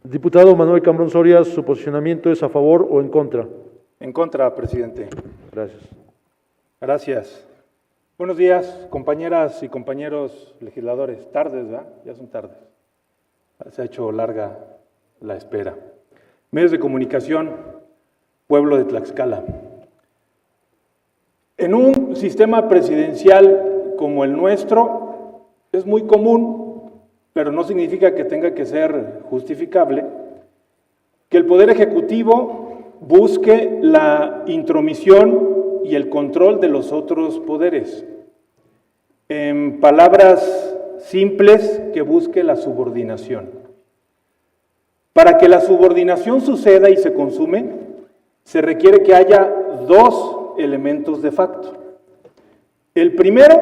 Diputado Manuel Cambrón Soria, ¿su posicionamiento es a favor o en contra? En contra, presidente. Gracias. Gracias. Buenos días, compañeras y compañeros legisladores. Tardes, ¿verdad? Ya son tardes. Se ha hecho larga la espera. Medios de comunicación, pueblo de Tlaxcala. En un sistema presidencial como el nuestro, es muy común, pero no significa que tenga que ser justificable, que el Poder Ejecutivo busque la intromisión y el control de los otros poderes. En palabras simples, que busque la subordinación. Para que la subordinación suceda y se consume, se requiere que haya dos elementos de facto. El primero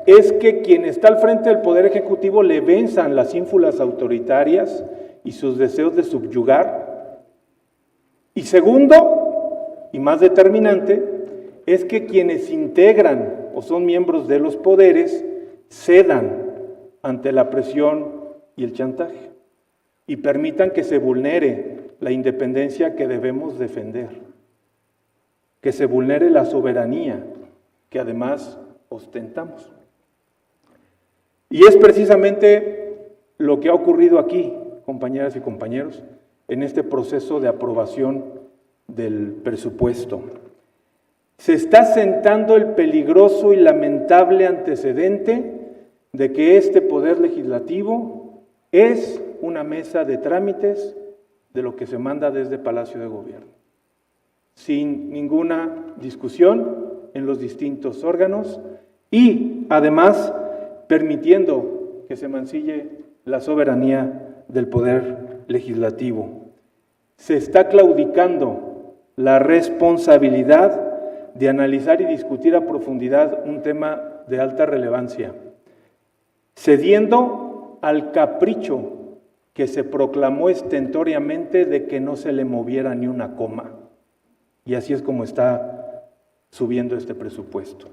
es que quien está al frente del Poder Ejecutivo le venzan las ínfulas autoritarias y sus deseos de subyugar. Y segundo, y más determinante, es que quienes integran o son miembros de los poderes cedan ante la presión y el chantaje y permitan que se vulnere la independencia que debemos defender, que se vulnere la soberanía que además ostentamos. Y es precisamente lo que ha ocurrido aquí, compañeras y compañeros, en este proceso de aprobación del presupuesto. Se está sentando el peligroso y lamentable antecedente de que este Poder Legislativo es una mesa de trámites de lo que se manda desde Palacio de Gobierno, sin ninguna discusión en los distintos órganos y, además, permitiendo que se mancille la soberanía del Poder Legislativo. Se está claudicando la responsabilidad de analizar y discutir a profundidad un tema de alta relevancia, cediendo al capricho que se proclamó estentóreamente de que no se le moviera ni una coma. Y así es como está subiendo este presupuesto.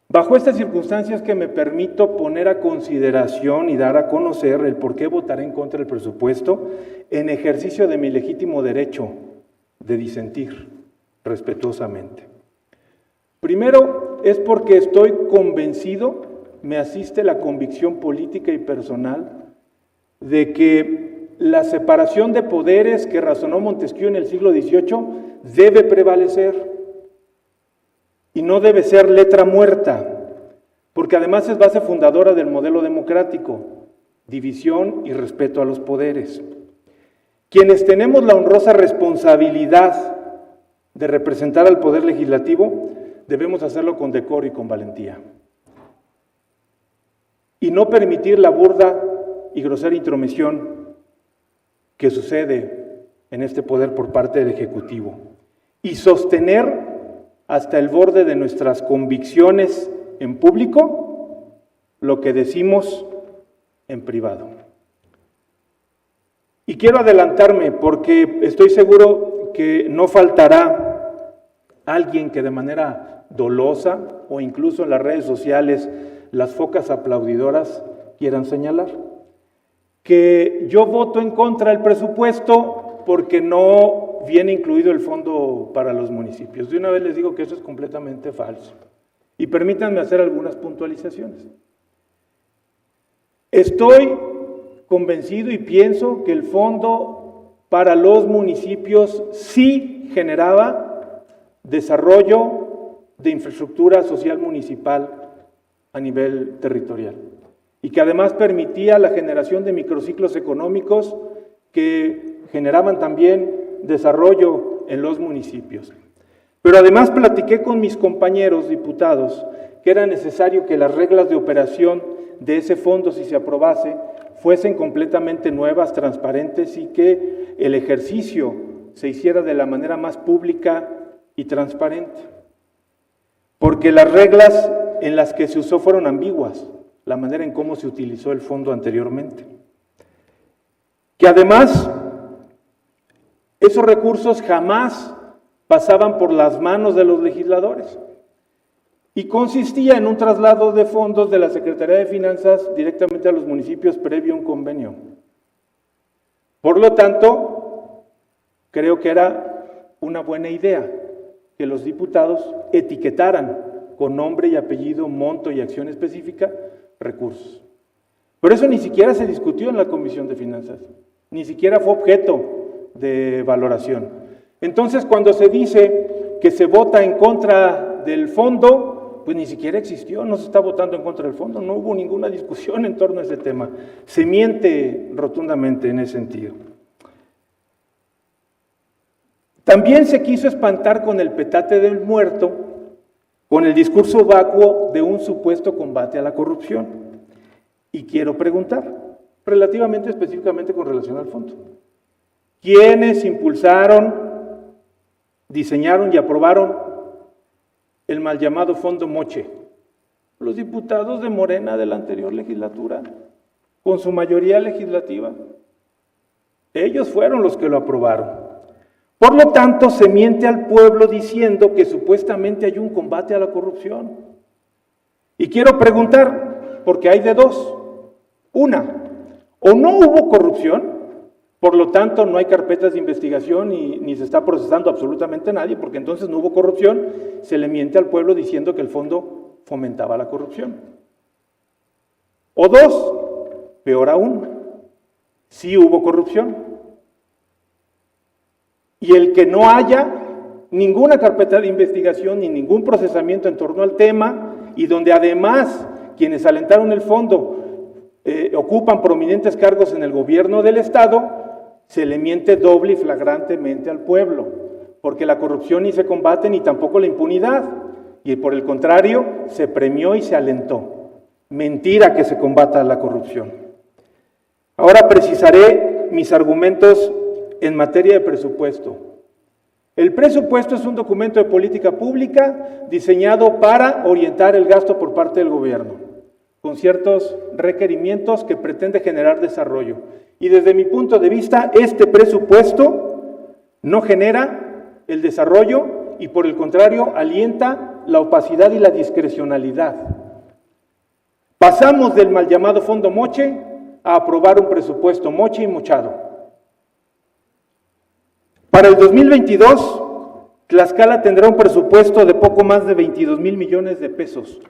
Bajo estas circunstancias que me permito poner a consideración y dar a conocer el por qué votaré en contra del presupuesto en ejercicio de mi legítimo derecho de disentir respetuosamente. Primero es porque estoy convencido, me asiste la convicción política y personal de que la separación de poderes que razonó Montesquieu en el siglo XVIII debe prevalecer y no debe ser letra muerta, porque además es base fundadora del modelo democrático, división y respeto a los poderes. Quienes tenemos la honrosa responsabilidad de representar al Poder Legislativo, debemos hacerlo con decoro y con valentía. Y no permitir la burda y grosera intromisión que sucede en este poder por parte del Ejecutivo. Y sostener hasta el borde de nuestras convicciones en público lo que decimos en privado. Y quiero adelantarme porque estoy seguro que no faltará alguien que de manera dolosa o incluso en las redes sociales las focas aplaudidoras quieran señalar que yo voto en contra del presupuesto porque no viene incluido el fondo para los municipios. De una vez les digo que eso es completamente falso. Y permítanme hacer algunas puntualizaciones. Estoy convencido y pienso que el fondo para los municipios sí generaba desarrollo de infraestructura social municipal a nivel territorial y que además permitía la generación de microciclos económicos que generaban también desarrollo en los municipios. Pero además platiqué con mis compañeros diputados que era necesario que las reglas de operación de ese fondo, si se aprobase, fuesen completamente nuevas, transparentes y que el ejercicio se hiciera de la manera más pública y transparente. Porque las reglas en las que se usó fueron ambiguas, la manera en cómo se utilizó el fondo anteriormente. Que además esos recursos jamás pasaban por las manos de los legisladores y consistía en un traslado de fondos de la Secretaría de Finanzas directamente a los municipios previo a un convenio. Por lo tanto, creo que era una buena idea que los diputados etiquetaran con nombre y apellido, monto y acción específica, recursos. Pero eso ni siquiera se discutió en la Comisión de Finanzas, ni siquiera fue objeto de valoración. Entonces, cuando se dice que se vota en contra del fondo, pues ni siquiera existió, no se está votando en contra del fondo, no hubo ninguna discusión en torno a ese tema. Se miente rotundamente en ese sentido. También se quiso espantar con el petate del muerto, con el discurso vacuo de un supuesto combate a la corrupción. Y quiero preguntar, relativamente específicamente con relación al fondo, ¿quiénes impulsaron, diseñaron y aprobaron el mal llamado Fondo Moche? Los diputados de Morena de la anterior legislatura, con su mayoría legislativa. Ellos fueron los que lo aprobaron. Por lo tanto, se miente al pueblo diciendo que supuestamente hay un combate a la corrupción. Y quiero preguntar, porque hay de dos. Una, o no hubo corrupción, por lo tanto no hay carpetas de investigación ni se está procesando absolutamente a nadie, porque entonces no hubo corrupción, se le miente al pueblo diciendo que el fondo fomentaba la corrupción. O dos, peor aún, sí hubo corrupción. Y el que no haya ninguna carpeta de investigación ni ningún procesamiento en torno al tema, y donde además quienes alentaron el fondo ocupan prominentes cargos en el gobierno del Estado, se le miente doble y flagrantemente al pueblo, porque la corrupción ni se combate ni tampoco la impunidad, y por el contrario, se premió y se alentó. Mentira que se combata la corrupción. Ahora precisaré mis argumentos en materia de presupuesto. El presupuesto es un documento de política pública diseñado para orientar el gasto por parte del gobierno, con ciertos requerimientos que pretende generar desarrollo. Y desde mi punto de vista, este presupuesto no genera el desarrollo y por el contrario alienta la opacidad y la discrecionalidad. Pasamos del mal llamado Fondo Moche a aprobar un presupuesto moche y mochado. Para el 2022, Tlaxcala tendrá un presupuesto de poco más de 22,000 millones de pesos,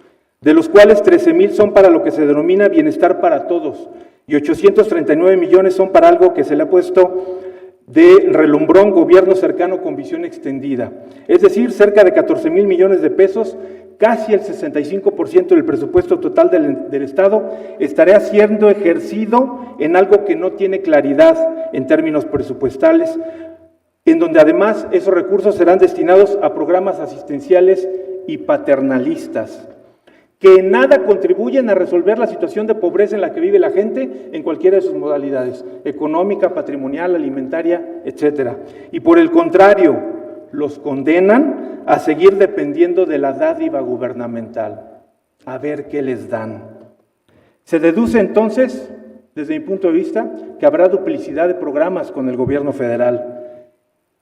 de los cuales 13,000 son para lo que se denomina bienestar para todos, y 839 millones son para algo que se le ha puesto de relumbrón gobierno cercano con visión extendida. Es decir, cerca de 14,000 millones de pesos, casi el 65% del presupuesto total del Estado, estará siendo ejercido en algo que no tiene claridad en términos presupuestales, en donde además esos recursos serán destinados a programas asistenciales y paternalistas, que en nada contribuyen a resolver la situación de pobreza en la que vive la gente en cualquiera de sus modalidades, económica, patrimonial, alimentaria, etcétera. Y por el contrario, los condenan a seguir dependiendo de la dádiva gubernamental, a ver qué les dan. Se deduce entonces, desde mi punto de vista, que habrá duplicidad de programas con el gobierno federal.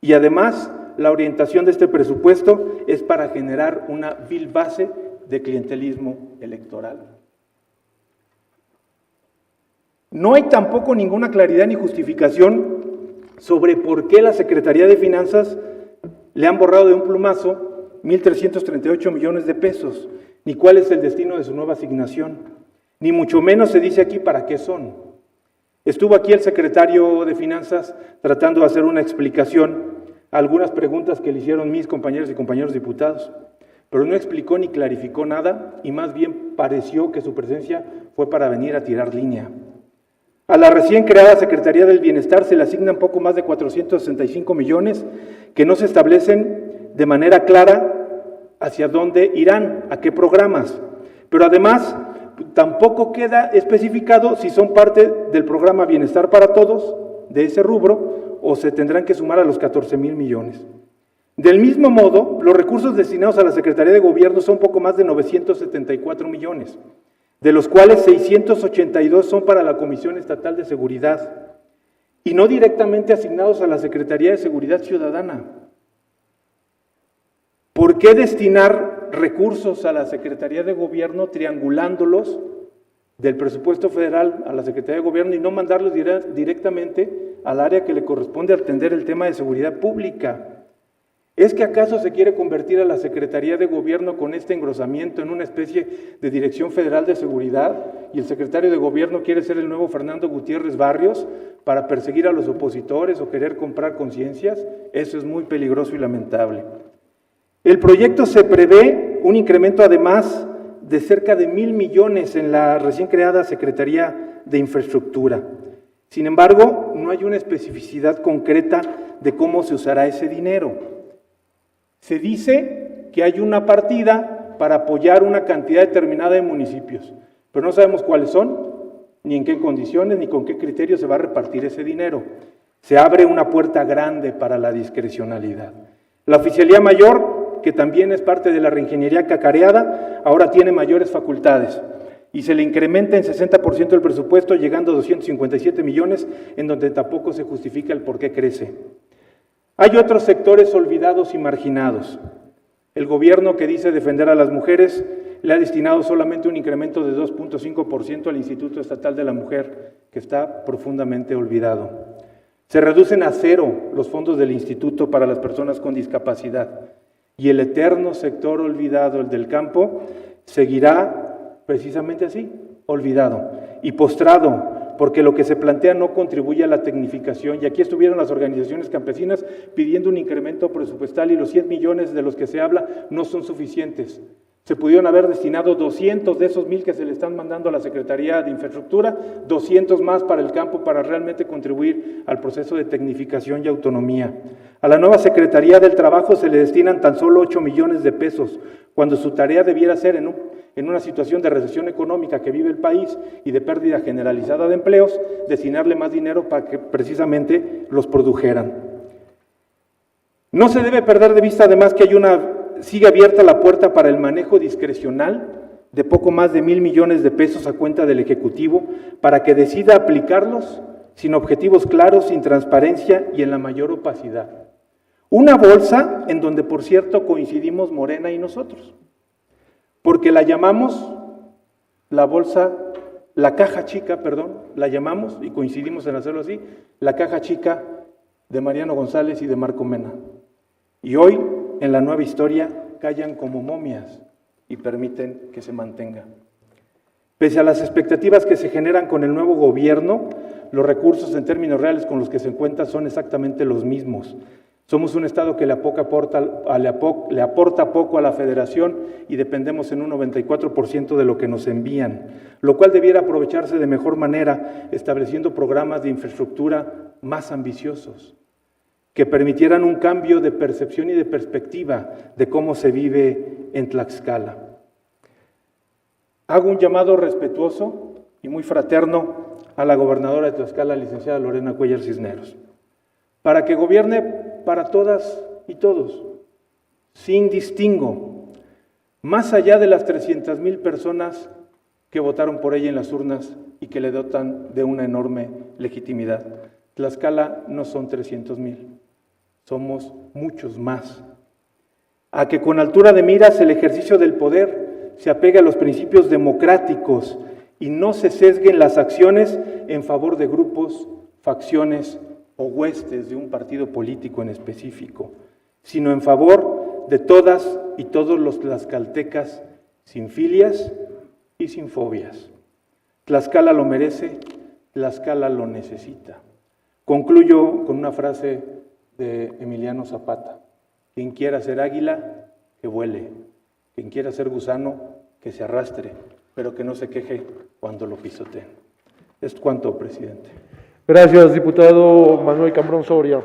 Y además, la orientación de este presupuesto es para generar una vil base de clientelismo electoral. No hay tampoco ninguna claridad ni justificación sobre por qué la Secretaría de Finanzas le han borrado de un plumazo 1,338 millones de pesos, ni cuál es el destino de su nueva asignación, ni mucho menos se dice aquí para qué son. Estuvo aquí el secretario de Finanzas tratando de hacer una explicación a algunas preguntas que le hicieron mis compañeros y compañeros diputados, pero no explicó ni clarificó nada y más bien pareció que su presencia fue para venir a tirar línea. A la recién creada Secretaría del Bienestar se le asignan poco más de 465 millones que no se establecen de manera clara hacia dónde irán, a qué programas, pero además tampoco queda especificado si son parte del programa Bienestar para Todos, de ese rubro, o se tendrán que sumar a los 14,000 millones. Del mismo modo, los recursos destinados a la Secretaría de Gobierno son poco más de 974 millones, de los cuales 682 son para la Comisión Estatal de Seguridad y no directamente asignados a la Secretaría de Seguridad Ciudadana. ¿Por qué destinar recursos a la Secretaría de Gobierno triangulándolos del presupuesto federal a la Secretaría de Gobierno y no mandarlos directamente al área que le corresponde atender el tema de seguridad pública. ¿Es que acaso se quiere convertir a la Secretaría de Gobierno con este engrosamiento en una especie de Dirección Federal de Seguridad y el secretario de Gobierno quiere ser el nuevo Fernando Gutiérrez Barrios para perseguir a los opositores o querer comprar conciencias? Eso es muy peligroso y lamentable. El proyecto se prevé un incremento además de cerca de 1,000 millones en la recién creada Secretaría de Infraestructura. Sin embargo, no hay una especificidad concreta de cómo se usará ese dinero. Se dice que hay una partida para apoyar una cantidad determinada de municipios, pero no sabemos cuáles son, ni en qué condiciones, ni con qué criterios se va a repartir ese dinero. Se abre una puerta grande para la discrecionalidad. La Oficialía Mayor, que también es parte de la reingeniería cacareada, ahora tiene mayores facultades y se le incrementa en 60% el presupuesto, llegando a 257 millones, en donde tampoco se justifica el por qué crece. Hay otros sectores olvidados y marginados. El gobierno, que dice defender a las mujeres, le ha destinado solamente un incremento de 2.5% al Instituto Estatal de la Mujer, que está profundamente olvidado. Se reducen a cero los fondos del instituto para las personas con discapacidad y el eterno sector olvidado, el del campo, seguirá precisamente así, olvidado y postrado, porque lo que se plantea no contribuye a la tecnificación. Y aquí estuvieron las organizaciones campesinas pidiendo un incremento presupuestal y los 100 millones de los que se habla no son suficientes. Se pudieron haber destinado 200 de esos 1,000 que se le están mandando a la Secretaría de Infraestructura, 200 más para el campo para realmente contribuir al proceso de tecnificación y autonomía. A la nueva Secretaría del Trabajo se le destinan tan solo 8 millones de pesos, cuando su tarea debiera ser en una situación de recesión económica que vive el país y de pérdida generalizada de empleos, destinarle más dinero para que precisamente los produjeran. No se debe perder de vista además que sigue abierta la puerta para el manejo discrecional de poco más de 1,000 millones de pesos a cuenta del Ejecutivo para que decida aplicarlos sin objetivos claros, sin transparencia y en la mayor opacidad. Una bolsa en donde, por cierto, coincidimos Morena y nosotros, porque la llamamos la caja chica, la llamamos y coincidimos en hacerlo así, la caja chica de Mariano González y de Marco Mena. Y hoy, en la nueva historia, callan como momias y permiten que se mantenga. Pese a las expectativas que se generan con el nuevo gobierno, los recursos en términos reales con los que se cuenta son exactamente los mismos. Somos un Estado que le aporta poco a la Federación y dependemos en un 94% de lo que nos envían, lo cual debiera aprovecharse de mejor manera estableciendo programas de infraestructura más ambiciosos, que permitieran un cambio de percepción y de perspectiva de cómo se vive en Tlaxcala. Hago un llamado respetuoso y muy fraterno a la gobernadora de Tlaxcala, licenciada Lorena Cuellar Cisneros, para que gobierne para todas y todos, sin distingo, más allá de las 300,000 personas que votaron por ella en las urnas y que le dotan de una enorme legitimidad. Tlaxcala no son 300,000, somos muchos más. A que con altura de miras el ejercicio del poder se apegue a los principios democráticos y no se sesguen las acciones en favor de grupos, facciones o huestes de un partido político en específico, sino en favor de todas y todos los tlaxcaltecas sin filias y sin fobias. Tlaxcala lo merece, Tlaxcala lo necesita. Concluyo con una frase de Emiliano Zapata: quien quiera ser águila, que vuele; quien quiera ser gusano, que se arrastre, pero que no se queje cuando lo pisoteen. Es cuanto, presidente. Gracias, diputado Manuel Cambrón Soria.